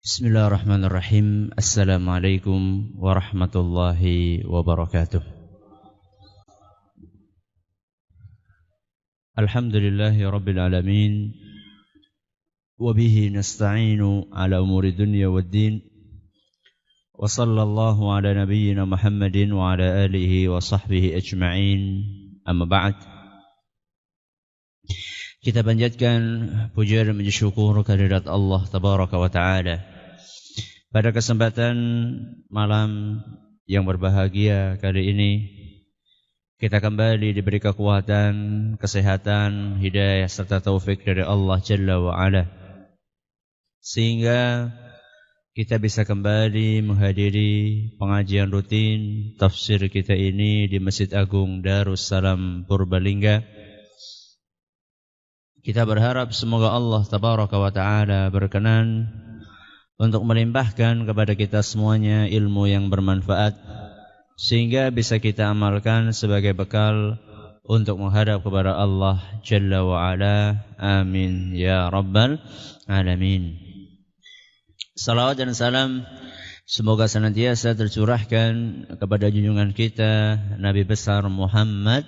Bismillahirrahmanirrahim. Assalamualaikum warahmatullahi wabarakatuh. Alhamdulillahi rabbil alamin. Wabihi nasta'inu ala umuri dunya waddin. Wa sallallahu ala nabiyyina Muhammadin wa ala alihi wa sahbihi ajma'in. Amma ba'd. Kita panjatkan puja dan puji syukur kehadirat Allah tabaraka wa ta'ala. Pada kesempatan malam yang berbahagia kali ini, kita kembali diberi kekuatan, kesehatan, hidayah serta taufik dari Allah Jalla wa Ala, sehingga kita bisa kembali menghadiri pengajian rutin tafsir kita ini di Masjid Agung Darussalam Purbalingga. Kita berharap semoga Allah Tabaraka wa Ta'ala berkenan untuk melimpahkan kepada kita semuanya ilmu yang bermanfaat, sehingga bisa kita amalkan sebagai bekal untuk menghadap kepada Allah Jalla wa Ala. Amin ya Rabbal Alamin. Salawat dan salam semoga senantiasa tercurahkan kepada junjungan kita Nabi besar Muhammad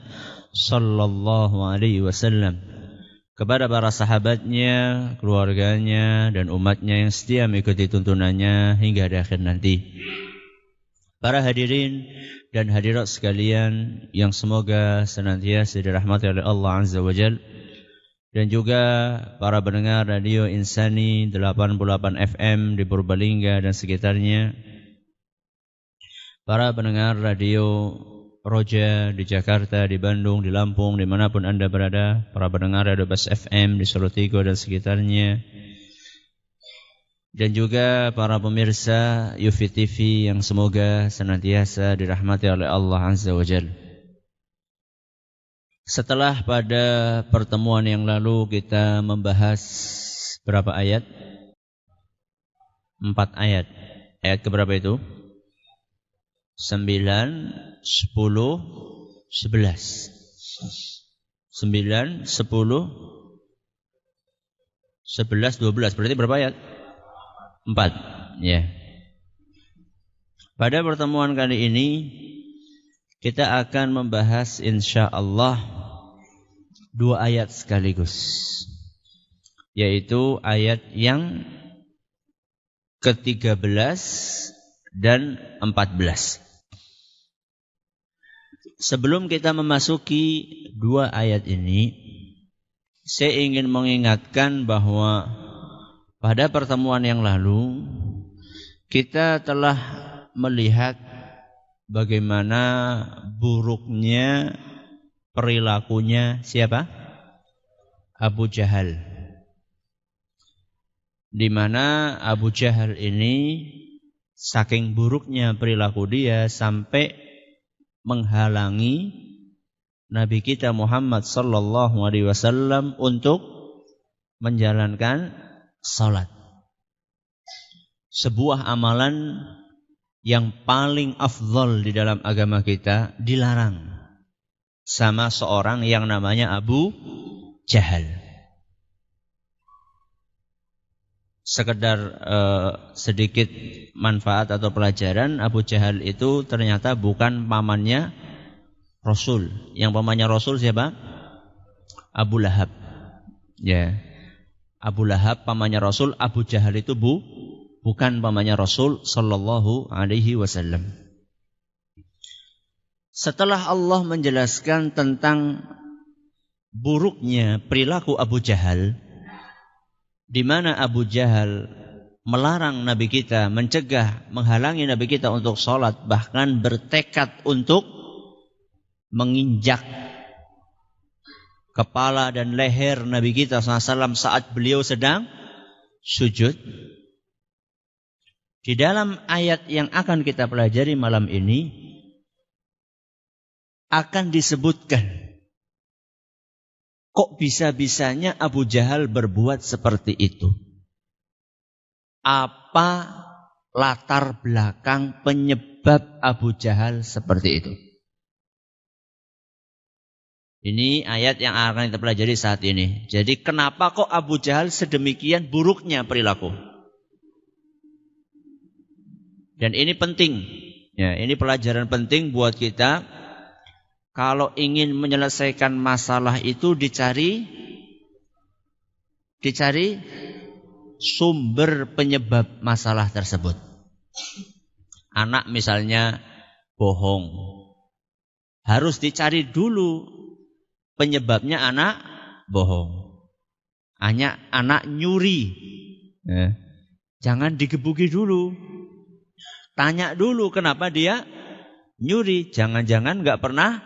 sallallahu alaihi wasallam, kepada para sahabatnya, keluarganya, dan umatnya yang setia mengikuti tuntunannya hingga di akhir nanti. Para hadirin dan hadirat sekalian yang semoga senantiasa dirahmati oleh Allah Azza wa Jalla, dan juga para pendengar radio Insani 88 FM di Purbalingga dan sekitarnya, para pendengar radio Roja di Jakarta, di Bandung, di Lampung, dimanapun Anda berada, para pendengar Radio Bas FM di Solo Tigo dan sekitarnya, dan juga para pemirsa Yufi TV yang semoga senantiasa dirahmati oleh Allah Azza wa Jalla. Setelah pada pertemuan yang lalu kita membahas berapa ayat? 4 ayat. Ayat keberapa itu? 9, 10, 11. 9, 10, 11, 12. Berarti berapa ayat? 4. Ya. Pada pertemuan kali ini kita akan membahas insyaallah 2 ayat sekaligus, yaitu ayat yang ke-13 dan 14. Sebelum kita memasuki 2 ayat ini, saya ingin mengingatkan bahwa pada pertemuan yang lalu kita telah melihat bagaimana buruknya perilakunya siapa? Abu Jahal. Di mana Abu Jahal ini saking buruknya perilaku dia sampai menghalangi Nabi kita Muhammad sallallahu alaihi wasallam untuk menjalankan salat. Sebuah amalan yang paling afdal di dalam agama kita dilarang sama seorang yang namanya Abu Jahal. Sekedar sedikit manfaat atau pelajaran, Abu Jahal itu ternyata bukan pamannya Rasul. Yang pamannya Rasul siapa? Abu Lahab. Ya. Abu Lahab pamannya Rasul, Abu Jahal itu bukan pamannya Rasul sallallahu alaihi wasallam. Setelah Allah menjelaskan tentang buruknya perilaku Abu Jahal, di mana Abu Jahal melarang Nabi kita, mencegah, menghalangi Nabi kita untuk sholat, bahkan bertekad untuk menginjak kepala dan leher Nabi kita SAW saat beliau sedang sujud. Di dalam ayat yang akan kita pelajari malam ini akan disebutkan kok bisa-bisanya Abu Jahal berbuat seperti itu. Apa latar belakang penyebab Abu Jahal seperti itu? Ini ayat yang akan kita pelajari saat ini. Jadi kenapa kok Abu Jahal sedemikian buruknya perilaku? Dan ini penting. Ya, ini pelajaran penting buat kita. Kalau ingin menyelesaikan masalah itu dicari sumber penyebab masalah tersebut. Anak misalnya bohong. Harus dicari dulu penyebabnya anak bohong. Anak nyuri. Jangan digebuki dulu. Tanya dulu kenapa dia nyuri. Jangan-jangan gak pernah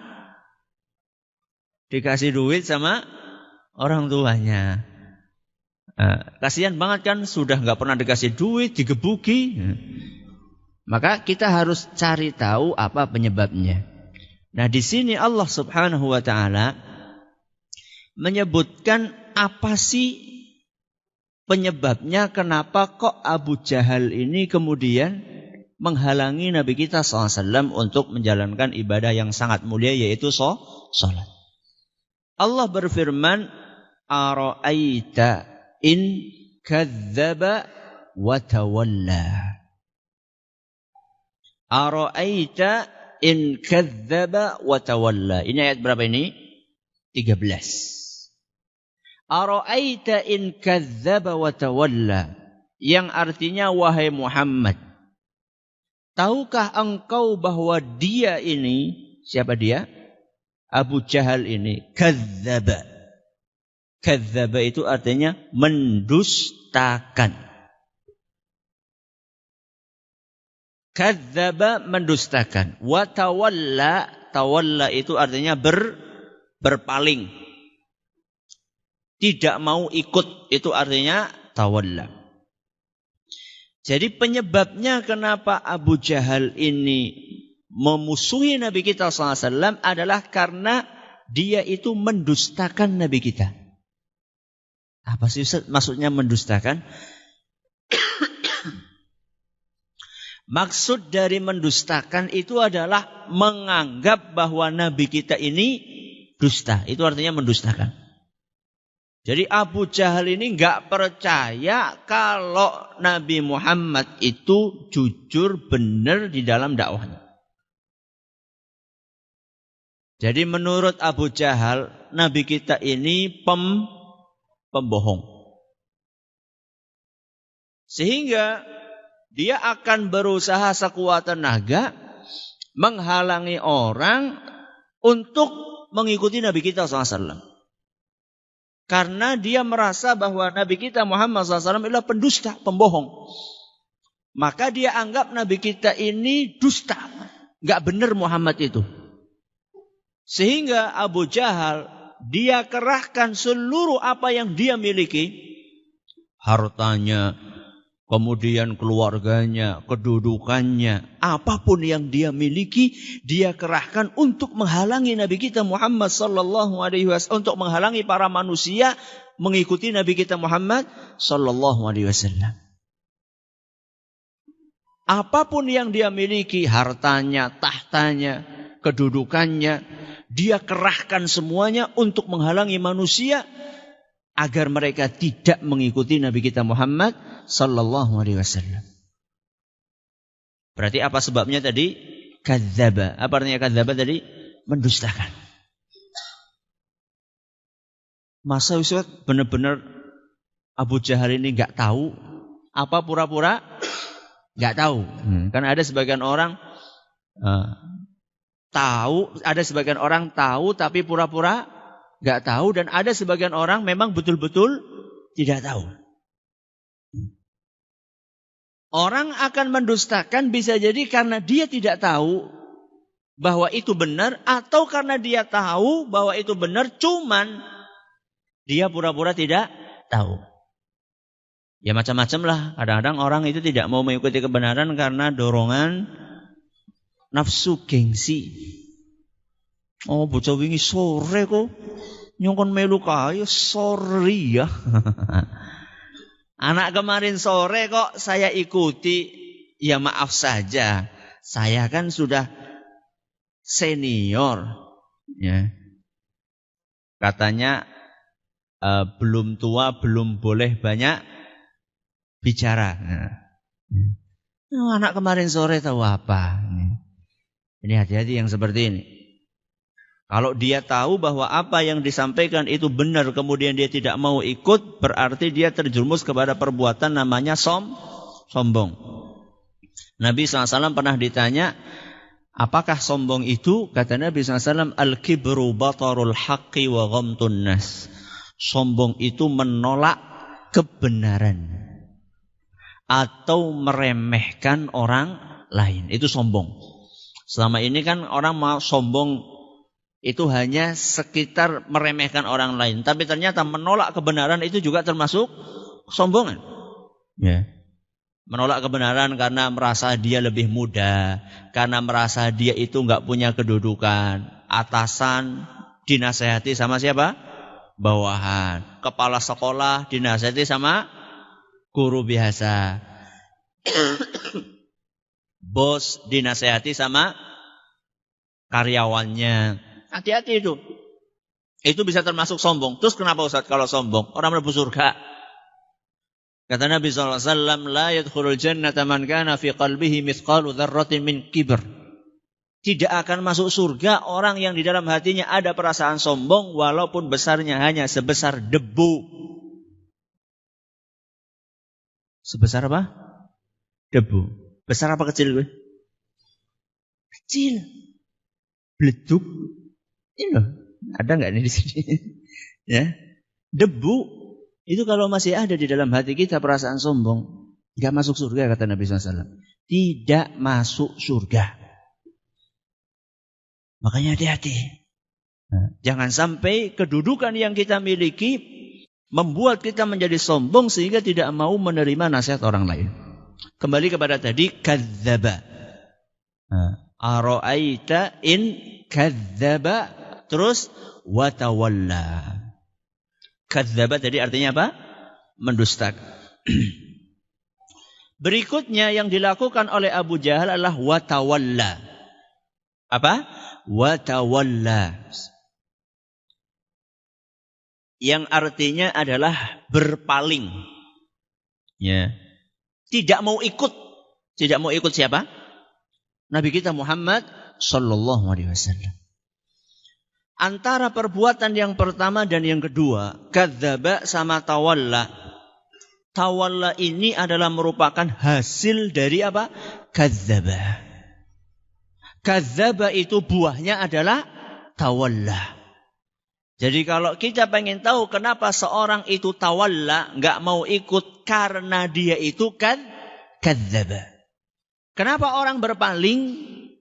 dikasih duit sama orang tuanya. Kasihan banget kan, sudah gak pernah dikasih duit, digebuki. Maka kita harus cari tahu apa penyebabnya. Nah, di sini Allah Subhanahu wa taala menyebutkan apa sih penyebabnya, kenapa kok Abu Jahal ini kemudian menghalangi Nabi kita SAW untuk menjalankan ibadah yang sangat mulia, yaitu sholat. Allah berfirman, Ara'aita in kadzdzaba wa tawalla. Ara'aita in kadzdzaba wa tawalla. Ini ayat berapa ini? 13. Ara'aita in kadzdzaba wa tawalla, yang artinya wahai Muhammad, tahukah engkau bahwa dia ini, siapa dia? Abu Jahal ini, kadzdzaba. Kadzdzaba itu artinya mendustakan. Kadzdzaba mendustakan. Wa tawalla, tawalla itu artinya berpaling. Tidak mau ikut, itu artinya tawalla. Jadi penyebabnya kenapa Abu Jahal ini memusuhi Nabi kita SAW adalah karena dia itu mendustakan Nabi kita. Apa sih Ustaz maksudnya mendustakan? Maksud dari mendustakan itu adalah menganggap bahwa Nabi kita ini dusta. Itu artinya mendustakan. Jadi Abu Jahal ini enggak percaya kalau Nabi Muhammad itu jujur benar di dalam dakwahnya. Jadi menurut Abu Jahal, Nabi kita ini pembohong. Sehingga dia akan berusaha sekuat tenaga menghalangi orang untuk mengikuti Nabi kita SAW. Karena dia merasa bahwa Nabi kita Muhammad SAW adalah pendusta, pembohong. Maka dia anggap Nabi kita ini dusta. Gak benar Muhammad itu. Sehingga Abu Jahal, dia kerahkan seluruh apa yang dia miliki. Hartanya, kemudian keluarganya, kedudukannya, apapun yang dia miliki, dia kerahkan untuk menghalangi Nabi kita Muhammad sallallahu alaihi wasallam, untuk menghalangi para manusia mengikuti Nabi kita Muhammad sallallahu alaihi wasallam. Apapun yang dia miliki, hartanya, tahtanya, kedudukannya, dia kerahkan semuanya untuk menghalangi manusia agar mereka tidak mengikuti Nabi kita Muhammad sallallahu alaihi wasallam. Berarti apa sebabnya tadi? Kadzdzaba. Apa artinya kadzdzaba tadi? Mendustakan. Masa Ustaz benar-benar Abu Jahal ini enggak tahu? Apa pura-pura enggak tahu? Kan ada sebagian orang tahu, ada sebagian orang tahu tapi pura-pura enggak tahu, dan ada sebagian orang memang betul-betul tidak tahu. Orang akan mendustakan bisa jadi karena dia tidak tahu bahwa itu benar, atau karena dia tahu bahwa itu benar cuman dia pura-pura tidak tahu. Ya macam-macam lah. Kadang-kadang orang itu tidak mau mengikuti kebenaran karena dorongan nafsu gengsi. Oh, bocah wingi sore kok nyongkon melu kae, sorry ya. Anak kemarin sore kok saya ikuti, ya maaf saja. Saya kan sudah senior. Ya. Katanya belum tua, belum boleh banyak bicara. Oh, anak kemarin sore tahu apa? Ini hati-hati yang seperti ini. Kalau dia tahu bahwa apa yang disampaikan itu benar, kemudian dia tidak mau ikut, berarti dia terjerumus kepada perbuatan namanya sombong. Nabi SAW pernah ditanya, apakah sombong itu? Kata Nabi SAW, al-kibru batarul haqqi wa ghamtun nas. Sombong itu menolak kebenaran atau meremehkan orang lain. Itu sombong. Selama ini kan orang mau sombong itu hanya sekitar meremehkan orang lain. Tapi ternyata menolak kebenaran itu juga termasuk sombongan. Ya. Menolak kebenaran karena merasa dia lebih muda. Karena merasa dia itu enggak punya kedudukan. Atasan dinasehati sama siapa? Bawahan. Kepala sekolah dinasehati sama guru biasa. Bos dinasehati sama karyawannya. Hati-hati itu. Itu bisa termasuk sombong. Terus kenapa Ustaz kalau sombong? Orang mlebu surga. Kata Nabi SAW, la yadkhulul jannata man kana fi qalbihi mithqalu dzarratin min kibr. Tidak akan masuk surga orang yang di dalam hatinya ada perasaan sombong walaupun besarnya hanya sebesar debu. Sebesar apa? Debu. Besar apa kecil gue? Kecil. Bleduk. Ini loh, ada nggak nih di sini? Ya, debu itu kalau masih ada di dalam hati kita perasaan sombong, nggak masuk surga kata Nabi SAW. Tidak masuk surga. Makanya hati-hati. Jangan sampai kedudukan yang kita miliki membuat kita menjadi sombong sehingga tidak mau menerima nasihat orang lain. Kembali kepada tadi kadzdzaba. Ara'aita in kadzdzaba. Terus watawalla. Kadzdzaba tadi artinya apa? Mendustakan. Berikutnya yang dilakukan oleh Abu Jahal adalah watawalla. Apa? Watawalla. Yang artinya adalah berpaling. Ya. Tidak mau ikut. Tidak mau ikut siapa? Nabi kita Muhammad sallallahu alaihi wasallam. Antara perbuatan yang pertama dan yang kedua, kadzdzaba sama tawalla. Tawalla ini adalah merupakan hasil dari apa? Kadzdzaba. Kadzdzaba itu buahnya adalah tawalla. Jadi kalau kita pengen tahu kenapa seorang itu tawalla, enggak mau ikut karena dia itu kadzdzaba. Kenapa orang berpaling,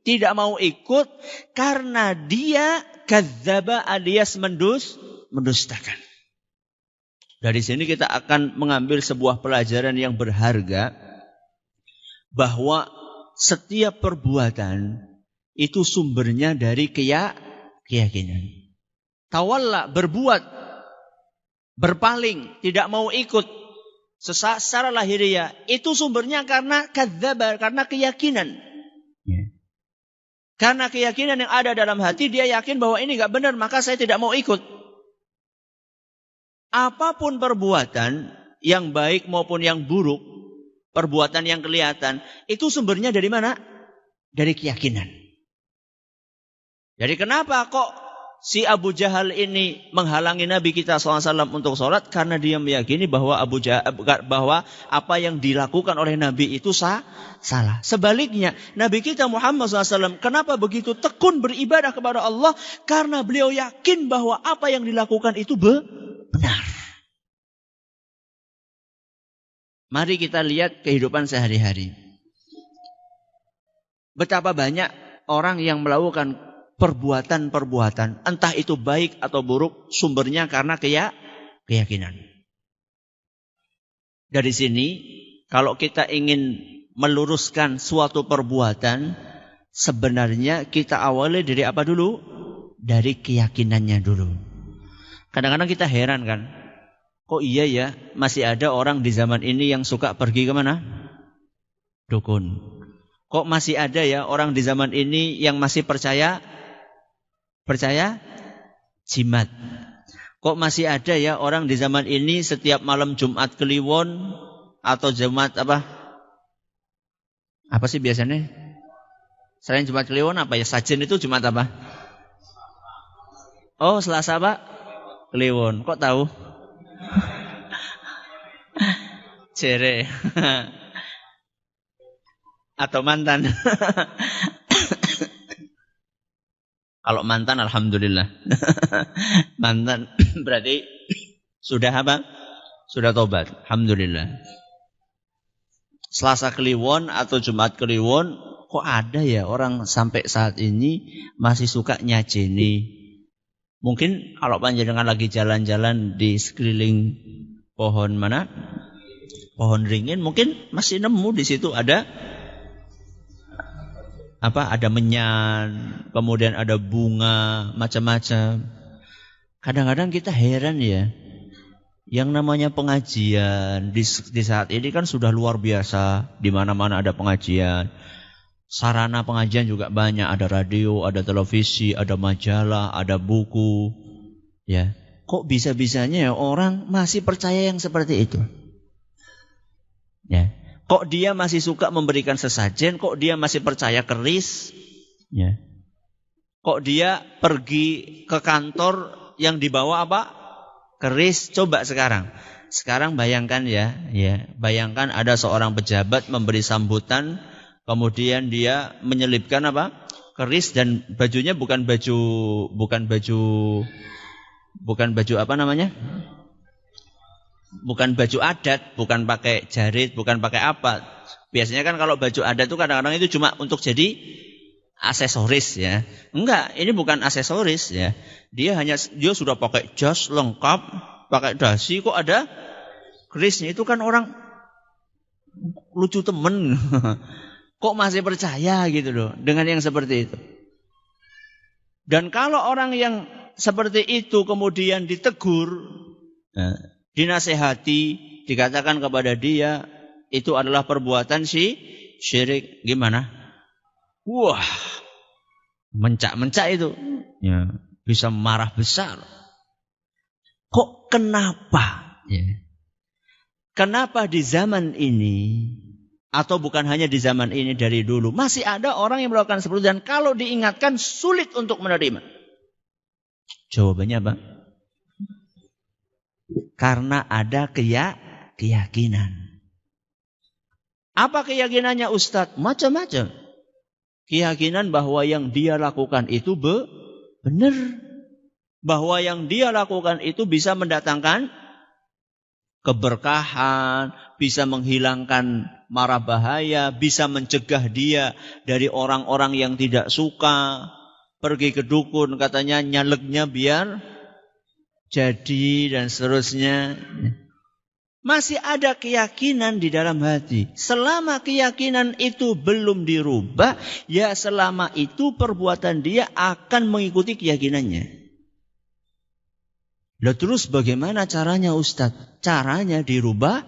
tidak mau ikut? Karena dia kadzdzaba alias mendustakan. Dari sini kita akan mengambil sebuah pelajaran yang berharga. Bahwa setiap perbuatan itu sumbernya dari keyakinan. Tawalla, berbuat, berpaling, tidak mau ikut secara lahiriah. Itu sumbernya karena kadzdzaba, karena keyakinan. Karena keyakinan yang ada dalam hati, dia yakin bahwa ini enggak benar, maka saya tidak mau ikut. Apapun perbuatan, yang baik maupun yang buruk, perbuatan yang kelihatan, itu sumbernya dari mana? Dari keyakinan. Jadi kenapa kok si Abu Jahal ini menghalangi Nabi kita SAW untuk sholat? Karena dia meyakini bahwa bahwa apa yang dilakukan oleh Nabi itu salah. Sebaliknya, Nabi kita Muhammad SAW kenapa begitu tekun beribadah kepada Allah? Karena beliau yakin bahwa apa yang dilakukan itu benar. Mari kita lihat kehidupan sehari-hari. Betapa banyak orang yang melakukan perbuatan-perbuatan, entah itu baik atau buruk, sumbernya karena keyakinan. Dari sini, kalau kita ingin meluruskan suatu perbuatan, sebenarnya kita awali dari apa dulu? Dari keyakinannya dulu. Kadang-kadang kita heran kan, kok iya ya, masih ada orang di zaman ini yang suka pergi kemana? Dukun. Kok masih ada ya orang di zaman ini yang masih percaya jimat. Kok masih ada ya orang di zaman ini setiap malam Jumat Kliwon atau Jumat Apa sih biasanya? Selain Jumat Kliwon apa ya? Sajen itu Jumat apa? Oh, Selasa Pak? Kliwon. Kok tahu? Jere. Atau mantan. Kalau mantan alhamdulillah. Mantan berarti sudah apa? Sudah tobat. Alhamdulillah. Selasa Kliwon atau Jumat Kliwon, kok ada ya orang sampai saat ini masih suka nyajeni. Mungkin kalau panjenengan lagi jalan-jalan di sekeliling pohon mana? Pohon ringin, mungkin masih nemu di situ ada apa? Ada menyan, kemudian ada bunga, macam-macam. Kadang-kadang kita heran ya. Yang namanya pengajian di saat ini kan sudah luar biasa, di mana-mana ada pengajian. Sarana pengajian juga banyak, ada radio, ada televisi, ada majalah, ada buku. Ya, kok bisa-bisanya ya orang masih percaya yang seperti itu? Ya, kok dia masih suka memberikan sesajen? Kok dia masih percaya keris? Ya, kok dia pergi ke kantor yang dibawa apa? Keris. Coba sekarang bayangkan ya, bayangkan ada seorang pejabat memberi sambutan. Kemudian dia menyelipkan apa? Keris dan bajunya bukan baju apa namanya? Bukan baju adat, bukan pakai jarit, bukan pakai apa. Biasanya kan kalau baju adat itu kadang-kadang itu cuma untuk jadi aksesoris ya. Enggak, ini bukan aksesoris ya. Dia sudah pakai jas lengkap, pakai dasi, kok ada kerisnya. Itu kan orang lucu temen. Kok masih percaya gitu loh dengan yang seperti itu. Dan kalau orang yang seperti itu kemudian ditegur, dinasehati, dikatakan kepada dia itu adalah perbuatan syirik, gimana? Wah, mencak-mencak itu. Ya, bisa marah besar. Kok kenapa? Ya. Kenapa di zaman ini, atau bukan hanya di zaman ini, dari dulu masih ada orang yang melakukan seperti itu, dan kalau diingatkan sulit untuk menerima? Jawabannya apa? Karena ada keyakinan. Apa keyakinannya Ustadz? Macam-macam. Keyakinan bahwa yang dia lakukan itu benar. Bahwa yang dia lakukan itu bisa mendatangkan keberkahan, bisa menghilangkan mara bahaya, bisa mencegah dia dari orang-orang yang tidak suka. Pergi ke dukun, katanya nyaleknya biar jadi, dan seterusnya. Masih ada keyakinan di dalam hati. Selama keyakinan itu belum dirubah, ya selama itu perbuatan dia akan mengikuti keyakinannya. Lah terus bagaimana caranya Ustadz? Caranya dirubah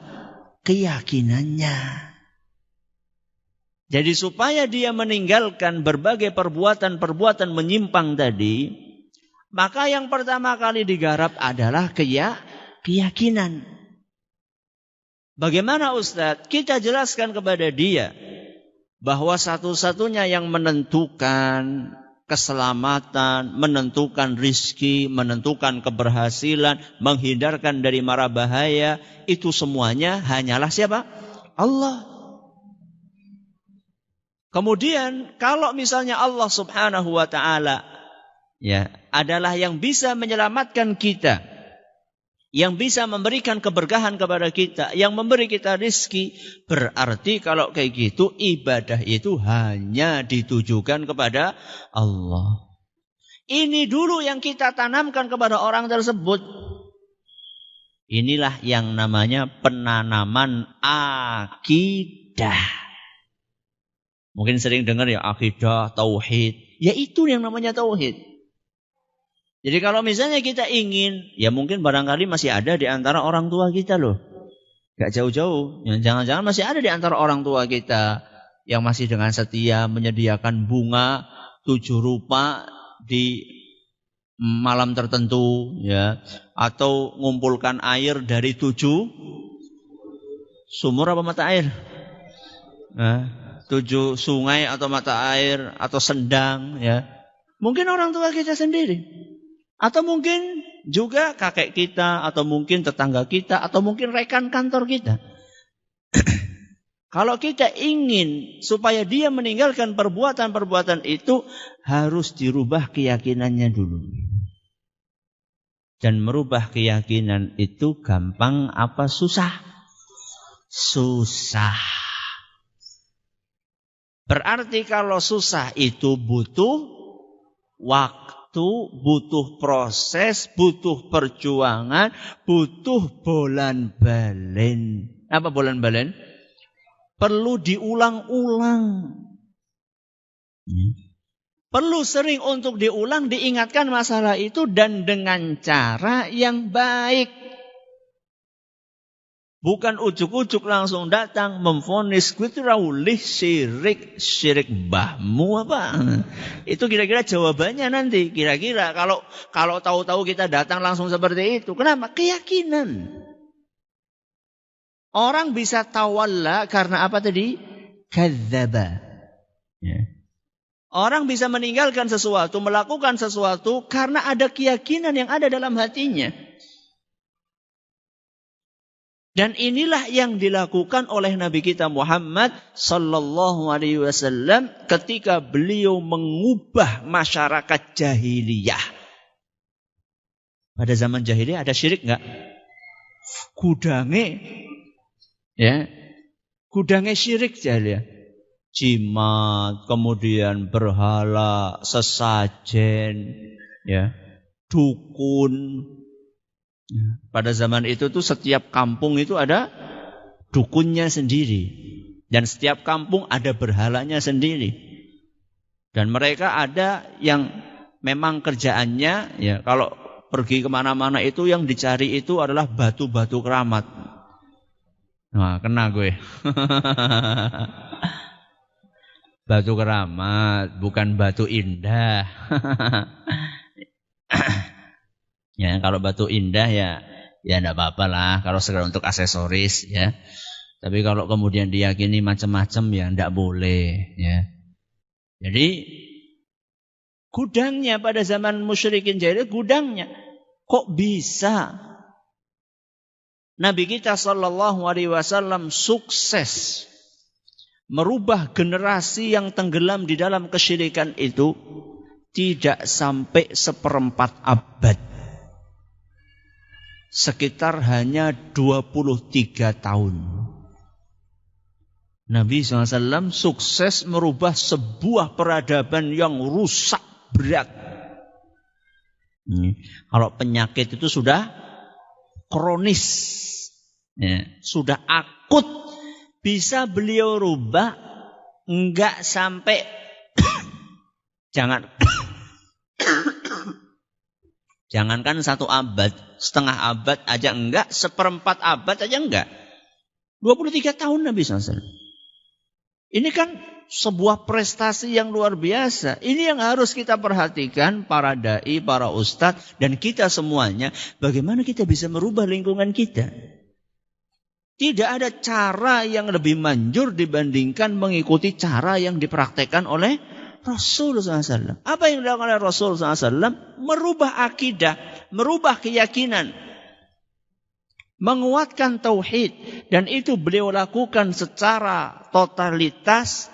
keyakinannya. Jadi supaya dia meninggalkan berbagai perbuatan-perbuatan menyimpang tadi, maka yang pertama kali digarap adalah keyakinan. Bagaimana Ustadz? Kita jelaskan kepada dia bahwa satu-satunya yang menentukan keselamatan, menentukan rizki, menentukan keberhasilan, menghindarkan dari mara bahaya, itu semuanya hanyalah siapa? Allah. Kemudian kalau misalnya Allah subhanahu wa ta'ala ya adalah yang bisa menyelamatkan kita, yang bisa memberikan keberkahan kepada kita, yang memberi kita rizki, berarti kalau kayak gitu ibadah itu hanya ditujukan kepada Allah. Ini dulu yang kita tanamkan kepada orang tersebut. Inilah yang namanya penanaman akidah. Mungkin sering dengar ya akidah, tauhid. Ya itu yang namanya tauhid. Jadi kalau misalnya kita ingin, ya mungkin barangkali masih ada di antara orang tua kita loh. Gak jauh-jauh. Jangan-jangan masih ada di antara orang tua kita yang masih dengan setia menyediakan bunga 7 rupa di malam tertentu, ya, atau ngumpulkan air dari 7 sumur apa mata air? 7 sungai atau mata air atau sendang, ya. Mungkin orang tua kita sendiri. Atau mungkin juga kakek kita, atau mungkin tetangga kita, atau mungkin rekan kantor kita. Kalau kita ingin supaya dia meninggalkan perbuatan-perbuatan itu, harus dirubah keyakinannya dulu. Dan merubah keyakinan itu gampang apa susah? Susah. Berarti kalau susah itu butuh waktu, butuh proses, butuh perjuangan, butuh bolan-balen. Apa bolan-balen? Perlu diulang-ulang. Perlu sering untuk diulang, diingatkan masalah itu dan dengan cara yang baik. Bukan ujuk-ujuk langsung datang memvonis gue itu raulih syirik mbahmu apa? Itu kira-kira jawabannya nanti. Kira-kira kalau tahu-tahu kita datang langsung seperti itu. Kenapa? Keyakinan. Orang bisa tawalla karena apa tadi? Kadzdzaba. Ya. Orang bisa meninggalkan sesuatu, melakukan sesuatu karena ada keyakinan yang ada dalam hatinya. Dan inilah yang dilakukan oleh Nabi kita Muhammad sallallahu alaihi wasallam ketika beliau mengubah masyarakat jahiliyah. Pada zaman jahiliyah ada syirik enggak? Gudange syirik jahiliyah. Jimat, kemudian berhala, sesajen, ya, dukun. Pada zaman itu tuh setiap kampung itu ada dukunnya sendiri. Dan setiap kampung ada berhalanya sendiri. Dan mereka ada yang memang kerjaannya, ya, kalau pergi kemana-mana itu yang dicari itu adalah batu-batu keramat. Nah, kena gue. Batu keramat, bukan batu indah. Ya, kalau batu indah ya enggak apa-apa lah kalau sekedar untuk aksesoris, ya. Tapi kalau kemudian diyakini macam-macam ya enggak boleh, ya. Jadi gudangnya pada zaman musyrikin jahiliyah, gudangnya kok bisa Nabi kita sallallahu alaihi wasallam sukses merubah generasi yang tenggelam di dalam kesyirikan itu tidak sampai 1/4 abad. Sekitar hanya 23 tahun. Nabi SAW sukses merubah sebuah peradaban yang rusak berat. Kalau penyakit itu sudah kronis, ya, sudah akut, bisa beliau rubah enggak sampai jangankan 1 abad, setengah abad aja enggak, 1/4 abad aja enggak. 23 tahun Nabi SAW. Ini kan sebuah prestasi yang luar biasa. Ini yang harus kita perhatikan, para dai, para ustadz, dan kita semuanya. Bagaimana kita bisa merubah lingkungan kita? Tidak ada cara yang lebih manjur dibandingkan mengikuti cara yang dipraktekkan oleh Rasul SAW. Apa yang dilakukan oleh Rasul SAW? Merubah akidah, merubah keyakinan, menguatkan tauhid. Dan itu beliau lakukan secara totalitas.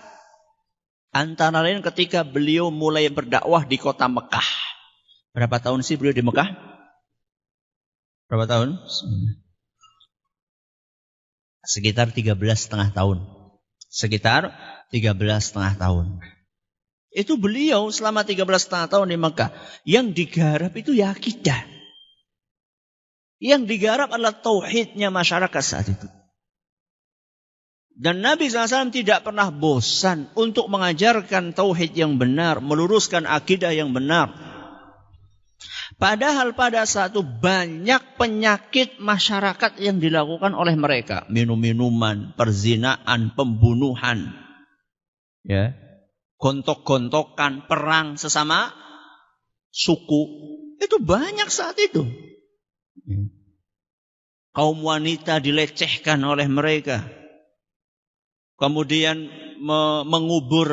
Antara lain ketika beliau mulai berdakwah di kota Mekah. Berapa tahun sih beliau di Mekah? Berapa tahun? Sekitar 13,5 tahun. Sekitar 13,5 tahun. Itu beliau selama 13,5 tahun di Mekah. Yang digarap itu ya akidah. Yang digarap adalah tauhidnya masyarakat saat itu. Dan Nabi SAW tidak pernah bosan untuk mengajarkan tauhid yang benar, meluruskan akidah yang benar. Padahal pada saat itu banyak penyakit masyarakat yang dilakukan oleh mereka. Minum-minuman, perzinaan, pembunuhan, ya, gontok-gontokan, perang sesama suku. Itu banyak saat itu. Kaum wanita dilecehkan oleh mereka. Kemudian mengubur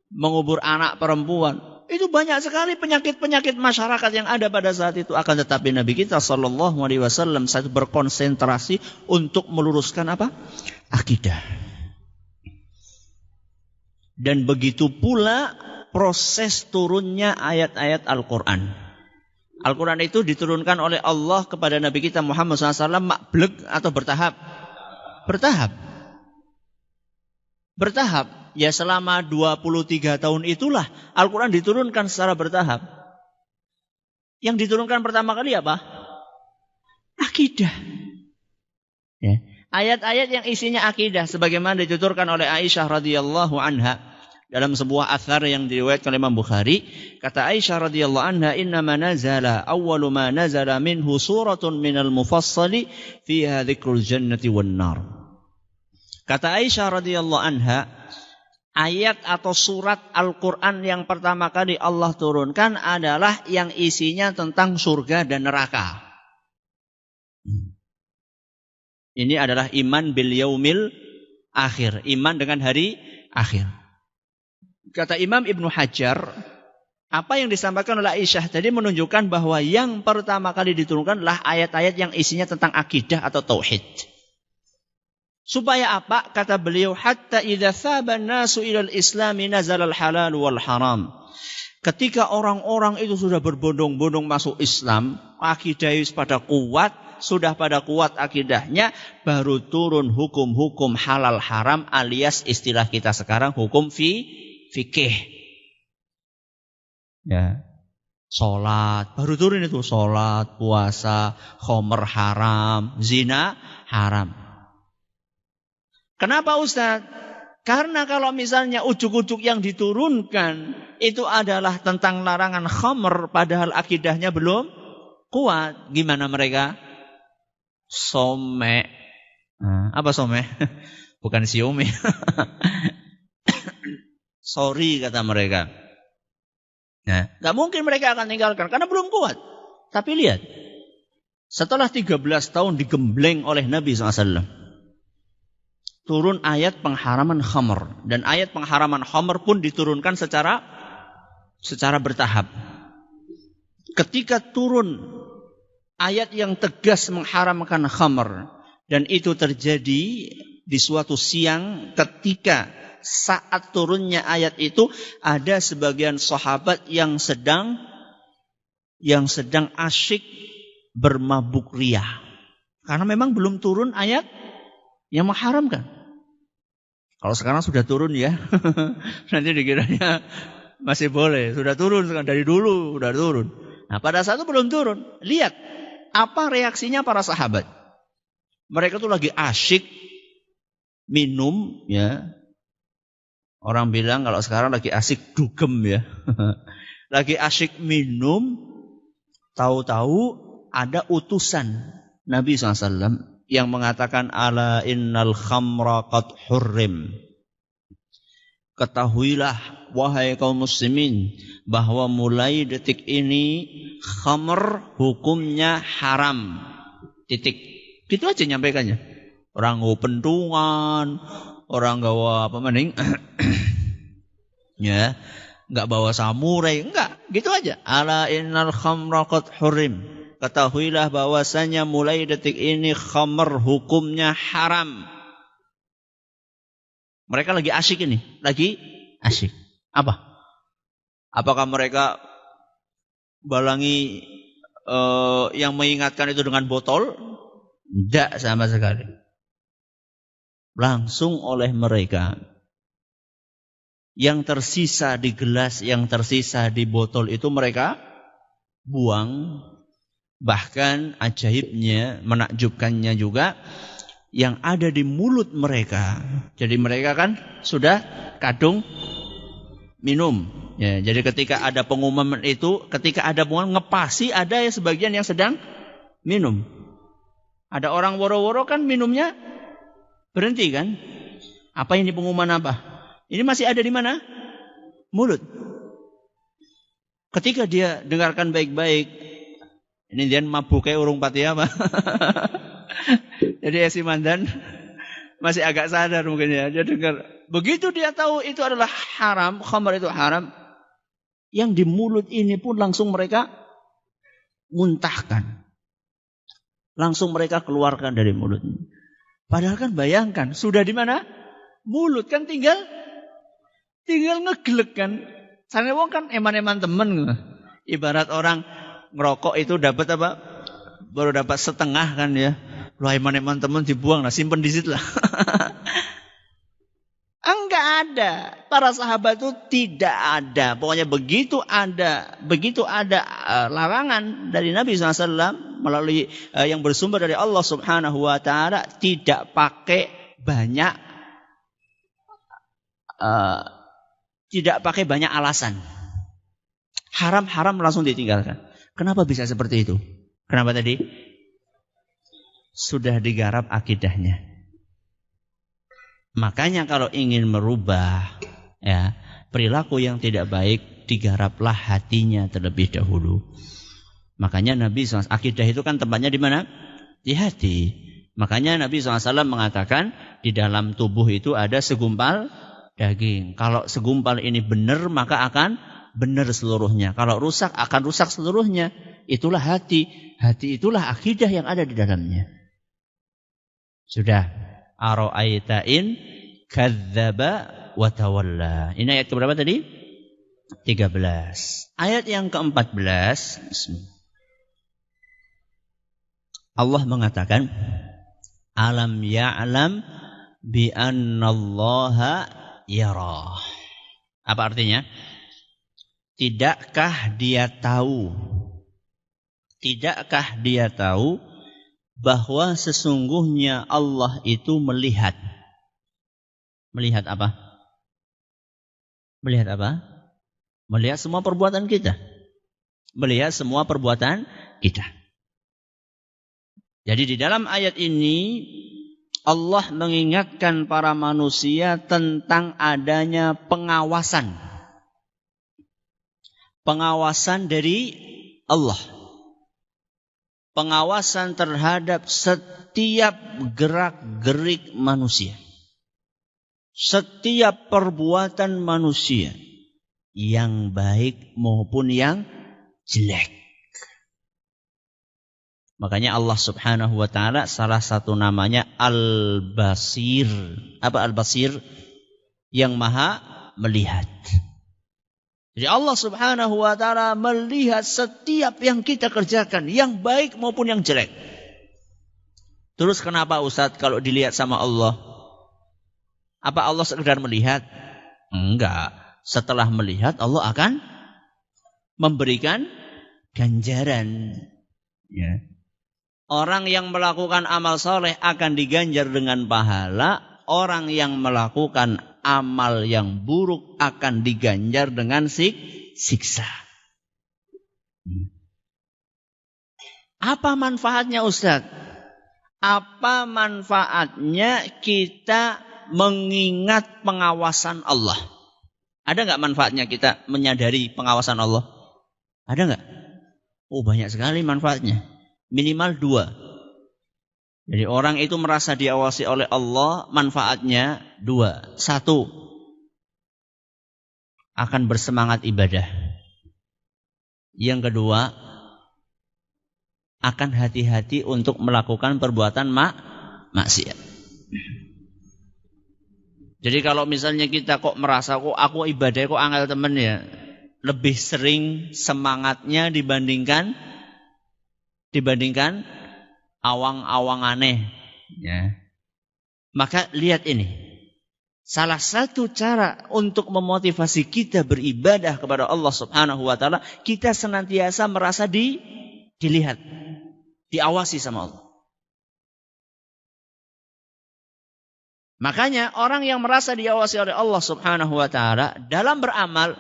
mengubur anak perempuan. Itu banyak sekali penyakit-penyakit masyarakat yang ada pada saat itu. Akan tetapi Nabi kita sallallahu alaihi wasallam satu berkonsentrasi untuk meluruskan akidah. Dan begitu pula proses turunnya ayat-ayat Al-Quran. Al-Quran itu diturunkan oleh Allah kepada Nabi kita Muhammad SAW makblek atau bertahap? Bertahap. Ya selama 23 tahun itulah Al-Quran diturunkan secara bertahap. Yang diturunkan pertama kali apa? Akidah. Ya. Ayat-ayat yang isinya akidah sebagaimana dituturkan oleh Aisyah radhiyallahu anha dalam sebuah athar yang diriwayatkan oleh Imam Bukhari, kata Aisyah radhiyallahu anha, innama nazala awwalu ma nazala minhu suratun minal mufassali fiha dzikrul jannati wan nar. Kata Aisyah radhiyallahu anha, ayat atau surat Al-Quran yang pertama kali Allah turunkan adalah yang isinya tentang surga dan neraka. Ini adalah iman bil yaumil akhir. Iman dengan hari akhir. Kata Imam Ibnu Hajar, apa yang disampaikan oleh Aisyah tadi menunjukkan bahwa yang pertama kali diturunkan adalah ayat-ayat yang isinya tentang akidah atau tauhid. Supaya apa? Kata beliau, hatta idza thaba an-nasu ila al-islami nazala al-halal wal haram. Ketika orang-orang itu sudah berbondong-bondong masuk Islam, akidahnya pada kuat, sudah pada kuat akidahnya, baru turun hukum-hukum halal haram alias istilah kita sekarang hukum fikih. Ya. Salat, baru turun itu salat, puasa, khamr haram, zina haram. Kenapa Ustaz? Karena kalau misalnya ujuk-ujuk yang diturunkan itu adalah tentang larangan khamr padahal akidahnya belum kuat, gimana mereka? Some. Apa some? Bukan siome. Sorry kata mereka. Nah, gak mungkin mereka akan tinggalkan karena belum kuat. Tapi lihat, setelah 13 tahun digembleng oleh Nabi SAW, turun ayat pengharaman khamr. Dan ayat pengharaman khamr pun diturunkan secara bertahap. Ketika turun ayat yang tegas mengharamkan khamr, dan itu terjadi di suatu siang ketika saat turunnya ayat itu ada sebagian sahabat yang sedang asyik bermabuk ria. Karena memang belum turun ayat yang mengharamkan. Kalau sekarang sudah turun ya, nanti dikiranya masih boleh. Sudah turun, dari dulu sudah turun. Nah pada saat itu belum turun. Lihat apa reaksinya para sahabat. Mereka tuh lagi asyik minum ya. Orang bilang kalau sekarang lagi asyik dugem ya. Lagi asyik minum, tahu-tahu ada utusan Nabi SAW yang mengatakan ala innal khamra qad hurrim. Ketahuilah wahai kaum muslimin bahwa mulai detik ini khamr hukumnya haram. Titik. Gitu aja nyampaikannya. Orang pentungan, orang gawa apa maning? Ya, enggak bawa samurai, enggak, gitu aja. Ala innal khamra qad hurrim. Ketahuilah bahwasanya mulai detik ini khamr hukumnya haram. Mereka lagi asyik ini, lagi asyik. Apa? Apakah mereka balangi yang mengingatkan itu dengan botol? Tidak sama sekali. Langsung oleh mereka. Yang tersisa di gelas, yang tersisa di botol itu mereka buang. Bahkan ajaibnya, menakjubkannya juga, yang ada di mulut mereka. Jadi mereka kan sudah kadung minum. Ya, jadi ketika ada pengumuman itu, ketika ada pengumuman ngepasi, ada ya sebagian yang sedang minum. Ada orang woro-woro kan minumnya berhenti kan? Apa ini pengumuman apa? Ini masih ada di mana? Mulut. Ketika dia dengarkan baik-baik, ini dia mabuk kayak urung pati apa? Jadi esi mandan masih agak sadar mungkin ya. Dia dengar. Begitu dia tahu itu adalah haram, khamar itu haram, yang di mulut ini pun langsung mereka muntahkan. Langsung mereka keluarkan dari mulutnya. Padahal kan bayangkan, sudah di mana? Mulut kan tinggal ngeglek kan. Sana wong kan eman-eman temen. Ibarat orang ngerokok itu dapat apa? Baru dapat setengah kan ya. Lu eman-eman temen dibuang lah, simpen di situ lah. Enggak ada. Para sahabat itu tidak ada. Pokoknya begitu ada larangan dari Nabi SAW melalui yang bersumber dari Allah Subhanahu wa taala, tidak pakai banyak alasan. Haram langsung ditinggalkan. Kenapa bisa seperti itu? Kenapa tadi? Sudah digarap akidahnya. Makanya kalau ingin merubah ya perilaku yang tidak baik, digaraplah hatinya terlebih dahulu. Makanya Nabi SAW, akidah itu kan tempatnya di mana? Di hati. Makanya Nabi SAW mengatakan di dalam tubuh itu ada segumpal daging. Kalau segumpal ini benar maka akan benar seluruhnya. Kalau rusak akan rusak seluruhnya. Itulah hati. Hati itulah akidah yang ada di dalamnya. Sudah. Ara'aita in kadzdzaba wa tawalla. Ini ayat keberapa tadi? 13. Ayat yang ke-14. Allah mengatakan, alam ya'lam bi annallaha yara. Apa artinya? Tidakkah dia tahu bahwa sesungguhnya Allah itu melihat. Melihat apa? Melihat apa? Melihat semua perbuatan kita. Melihat semua perbuatan kita. Jadi di dalam ayat ini Allah mengingatkan para manusia tentang adanya pengawasan. Pengawasan dari Allah. Pengawasan terhadap setiap gerak-gerik manusia. Setiap perbuatan manusia. Yang baik maupun yang jelek. Makanya Allah Subhanahu wa ta'ala salah satu namanya Al-Basir. Apa Al-Basir? Yang maha melihat. Jadi Allah Subhanahu wa ta'ala melihat setiap yang kita kerjakan, yang baik maupun yang jelek. Terus kenapa Ustaz kalau dilihat sama Allah? Apa Allah sekedar melihat? Enggak. Setelah melihat Allah akan memberikan ganjaran. Ya. Orang yang melakukan amal soleh akan diganjar dengan pahala. Orang yang melakukan amal yang buruk akan diganjar dengan siksa. Apa manfaatnya Ustaz? Apa manfaatnya kita mengingat pengawasan Allah? Ada nggak manfaatnya kita menyadari pengawasan Allah? Ada nggak? Oh, banyak sekali manfaatnya. Minimal 2. Jadi orang itu merasa diawasi oleh Allah, manfaatnya 2. 1, akan bersemangat ibadah. Yang kedua, akan hati-hati untuk melakukan perbuatan maksiat. Jadi kalau misalnya kita kok merasa kok aku ibadah kok angel temen ya, lebih sering semangatnya dibandingkan awang-awang aneh, ya. Maka lihat ini. Salah satu cara untuk memotivasi kita beribadah kepada Allah Subhanahu wa taala, kita senantiasa merasa dilihat, diawasi sama Allah. Makanya orang yang merasa diawasi oleh Allah Subhanahu wa taala dalam beramal,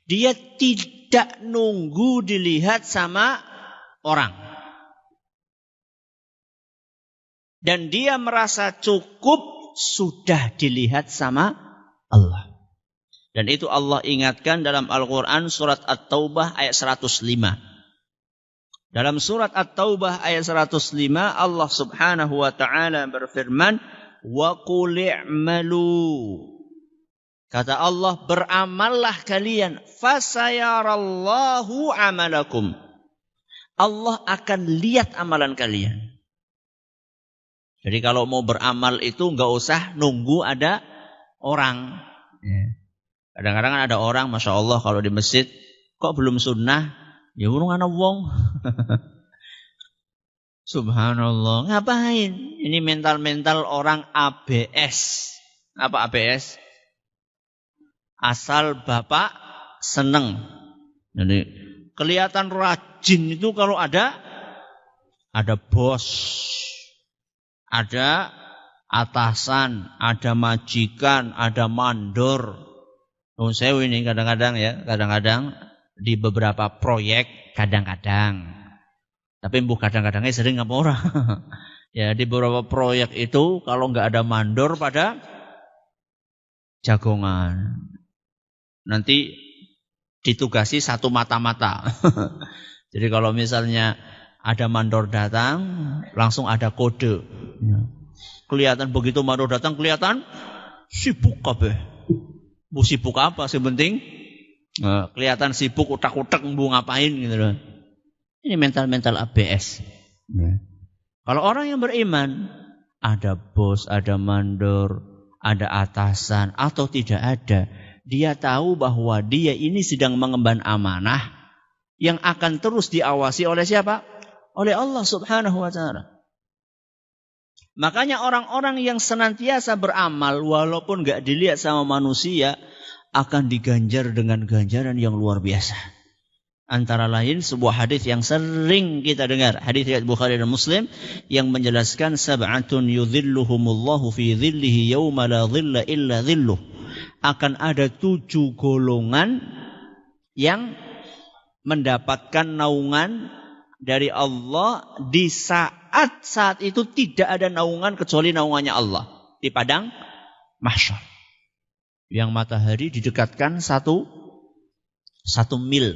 dia tidak nunggu dilihat sama orang. Dan dia merasa cukup sudah dilihat sama Allah. Dan itu Allah ingatkan dalam Al-Quran surat At-Taubah ayat 105. Dalam surat At-Taubah ayat 105 Allah Subhanahu wa taala berfirman, "Wa qul i'malu." Kata Allah, beramallah kalian, fasayarallahu amalakum. Allah akan lihat amalan kalian. Jadi kalau mau beramal itu enggak usah nunggu ada orang. Kadang-kadang kan ada orang, Masya Allah kalau di masjid, kok belum sunnah? Ya urung ana wong. Subhanallah. Ngapain? Ini mental-mental orang ABS. Apa ABS? Asal bapak seneng. Jadi kelihatan rajin itu kalau ada bos, ada atasan, ada majikan, ada mandor. Saya ini kadang-kadang di beberapa proyek kadang-kadang. Tapi kadang-kadangnya sering apa orang. Ya, di beberapa proyek itu kalau nggak ada mandor pada jagongan. Nanti ditugasi satu mata-mata. Jadi kalau misalnya ada mandor datang, langsung ada kode. Kelihatan begitu mandor datang, kelihatan sibuk kabeh. Bu sibuk apa sih penting? Kelihatan sibuk utak-utak mau ngapain gitu loh. Ini mental-mental ABS. Kalau orang yang beriman, ada bos, ada mandor, ada atasan atau tidak ada, dia tahu bahwa dia ini sedang mengemban amanah yang akan terus diawasi oleh siapa? Oleh Allah Subhanahu wa taala. Makanya orang-orang yang senantiasa beramal walaupun enggak dilihat sama manusia akan diganjar dengan ganjaran yang luar biasa. Antara lain sebuah hadis yang sering kita dengar, hadis riwayat Bukhari dan Muslim yang menjelaskan sab'atun yudhilluhumullahu fi dhillihi yauma la dhilla illa dhilluh. Akan ada 7 golongan yang mendapatkan naungan dari Allah di saat itu tidak ada naungan kecuali naungannya Allah di padang mahsyar. Yang matahari didekatkan satu mil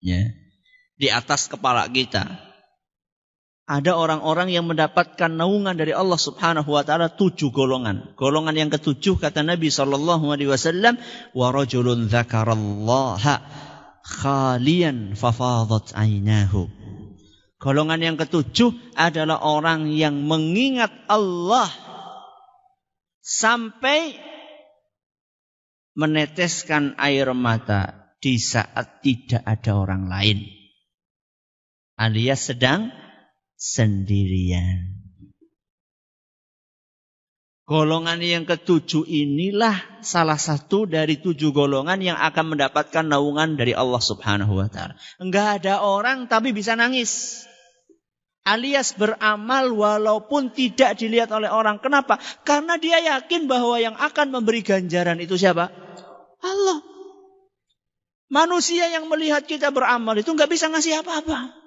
ya, di atas kepala kita. Ada orang-orang yang mendapatkan naungan dari Allah Subhanahu wa taala 7 golongan. Golongan yang ke-7 kata Nabi sallallahu alaihi wasallam, wa rajulun dzakarallaha khalian fafadat ainahu. Golongan yang ke-7 adalah orang yang mengingat Allah sampai meneteskan air mata di saat tidak ada orang lain, alias sedang sendirian. Golongan yang ke-7 inilah salah satu dari 7 golongan yang akan mendapatkan naungan dari Allah Subhanahu wa taala. Enggak ada orang tapi bisa nangis. Alias beramal walaupun tidak dilihat oleh orang. Kenapa? Karena dia yakin bahwa yang akan memberi ganjaran itu siapa? Allah. Manusia yang melihat kita beramal itu nggak bisa ngasih apa-apa.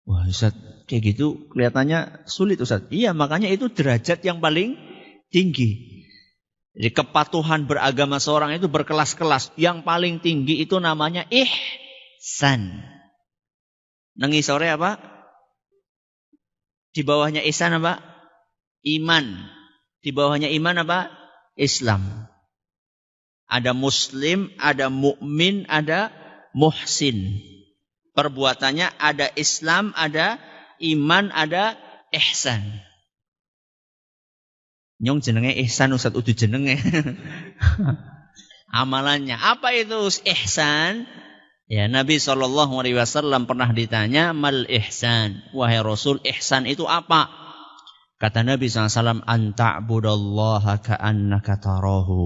Wah, Ustaz, kayak gitu kelihatannya sulit, Ustaz. Iya, makanya itu derajat yang paling tinggi. Jadi kepatuhan beragama seorang itu berkelas-kelas. Yang paling tinggi itu namanya ihsan. Nengi sore apa? Di bawahnya ihsan apa? Iman. Di bawahnya iman apa? Islam. Ada muslim, ada mukmin, ada muhsin. Perbuatannya ada Islam, ada iman, ada ihsan. Nyong jenenge ihsan Ustaz udah jenenge. Amalannya apa itu ihsan? Ya, Nabi SAW pernah ditanya, mal ihsan? Wahai Rasul, ihsan itu apa? Kata Nabi SAW, an ta'budallaha ka'annaka tarahu.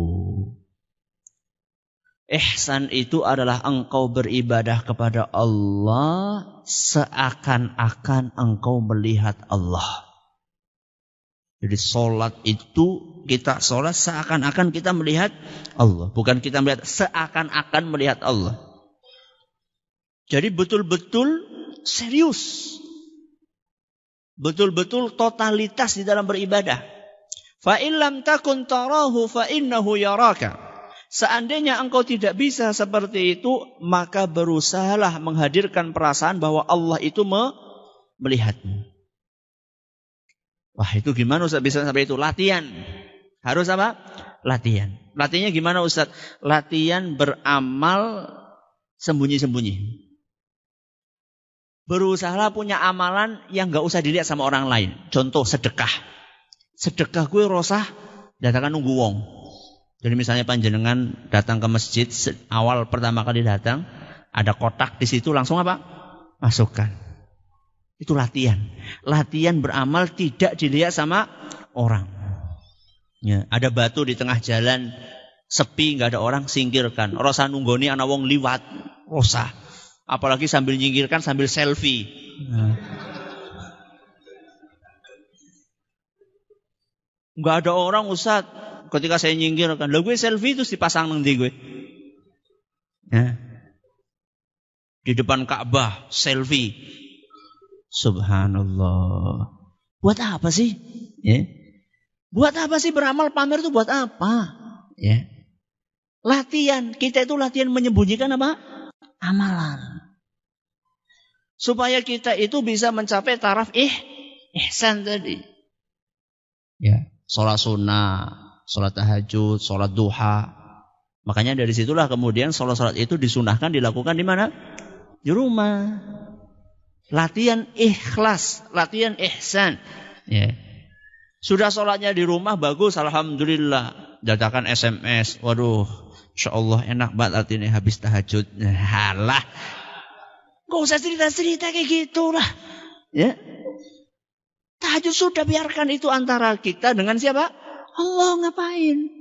Ihsan itu adalah engkau beribadah kepada Allah seakan-akan engkau melihat Allah. Jadi sholat itu, kita sholat seakan-akan kita melihat Allah. Bukan kita melihat, seakan-akan melihat Allah. Jadi betul-betul serius. Betul-betul totalitas di dalam beribadah. Fa in lam takun tarahu fa innahu yaraka. Seandainya engkau tidak bisa seperti itu, maka berusahalah menghadirkan perasaan bahwa Allah itu melihatmu. Wah, itu gimana Ustaz bisa sampai itu? Latihan. Harus apa? Latihan. Latihannya gimana Ustaz? Latihan beramal sembunyi-sembunyi. Berusahalah punya amalan yang gak usah dilihat sama orang lain. Contoh sedekah. Sedekah gue rosah, datangkan nunggu wong. Jadi misalnya panjenengan datang ke masjid, awal pertama kali datang, ada kotak di situ, langsung apa? Masukkan. Itu latihan. Latihan beramal tidak dilihat sama orang. Ya, ada batu di tengah jalan, sepi, nggak ada orang, singkirkan. Rasa nunggoni ana wong liwat, rasa. Apalagi sambil nyingkirkan, sambil selfie. Nggak ada orang, Ustaz. Ketika saya nyingkirkan, lah gue selfie terus dipasang nanti gue. Ya. Di depan Ka'bah, selfie. Subhanallah. Buat apa sih? Ya. Buat apa sih beramal pamer itu buat apa? Ya. Latihan. Kita itu latihan menyembunyikan apa? Amalan. Supaya kita itu bisa mencapai taraf ihsan tadi. Ya. Sholat sunnah, sholat tahajud, sholat duha. Makanya dari situlah kemudian sholat-sholat itu disunahkan dilakukan di mana? Di rumah. Latihan ikhlas, latihan ihsan. Ya. Sudah sholatnya di rumah bagus, alhamdulillah. Dadakan SMS, waduh, insyaallah enak banget ini habis tahajud. Halah, gak usah cerita-cerita kayak gitulah. Ya. Tahajud sudah, biarkan itu antara kita dengan siapa? Allah, ngapain?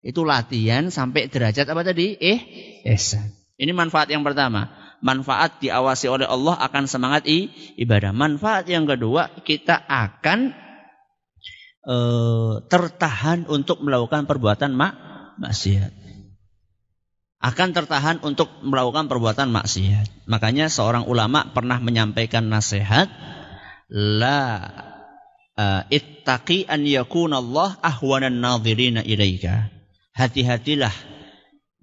Itu latihan sampai derajat apa tadi? Ihsan. Ini manfaat yang pertama. Manfaat diawasi oleh Allah akan semangat ibadah. Manfaat yang kedua, kita akan tertahan untuk melakukan perbuatan maksiat. Akan tertahan untuk melakukan perbuatan maksiat. Makanya seorang ulama pernah menyampaikan nasihat, la ittaqi an yakunallah ahwanan nadhirina ilaika. Hati-hatilah,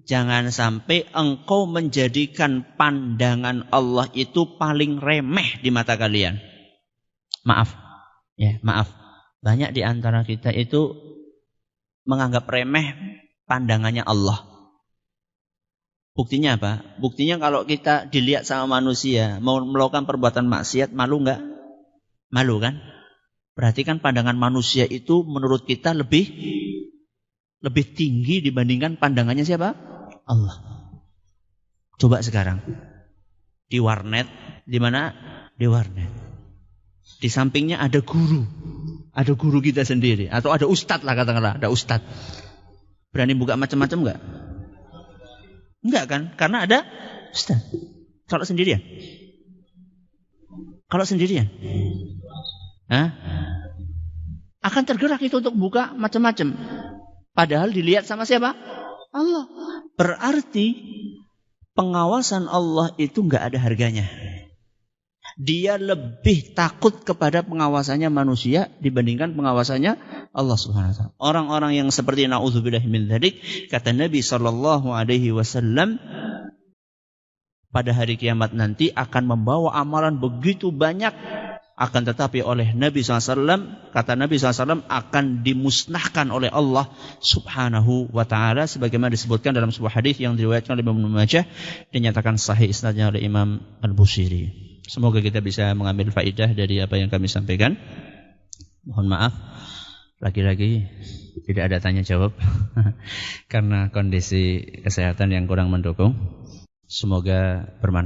jangan sampai engkau menjadikan pandangan Allah itu paling remeh di mata kalian. Maaf. Ya, maaf. Banyak di antara kita itu menganggap remeh pandangannya Allah. Buktinya apa? Buktinya kalau kita dilihat sama manusia, mau melakukan perbuatan maksiat, malu enggak? Malu kan? Berarti kan pandangan manusia itu menurut kita lebih tinggi dibandingkan pandangannya siapa? Allah. Coba sekarang. Di warnet, di mana? Di warnet. Di sampingnya ada guru. Ada guru kita sendiri. Atau ada ustadz lah katakanlah. Ada ustadz. Berani buka macam-macam enggak? Enggak kan? Karena ada ustadz. Kalau sendirian? Kalau sendirian? Hah? Akan tergerak itu untuk buka macam-macam. Padahal dilihat sama siapa? Allah. Berarti pengawasan Allah itu enggak ada harganya. Dia lebih takut kepada pengawasannya manusia dibandingkan pengawasannya Allah Subhanahu wa taala. Orang-orang yang seperti naudzubillah min dzalik, kata Nabi sallallahu alaihi wasallam, pada hari kiamat nanti akan membawa amalan begitu banyak, akan tetapi oleh Nabi SAW, kata Nabi SAW, akan dimusnahkan oleh Allah Subhanahu wa taala sebagaimana disebutkan dalam sebuah hadis yang diriwayatkan oleh Imam Ibnu Majah, dinyatakan sahih isnadnya oleh Imam Al-Busiri. Semoga kita bisa mengambil faidah dari apa yang kami sampaikan. Mohon maaf, lagi-lagi tidak ada tanya jawab karena kondisi kesehatan yang kurang mendukung. Semoga bermanfaat.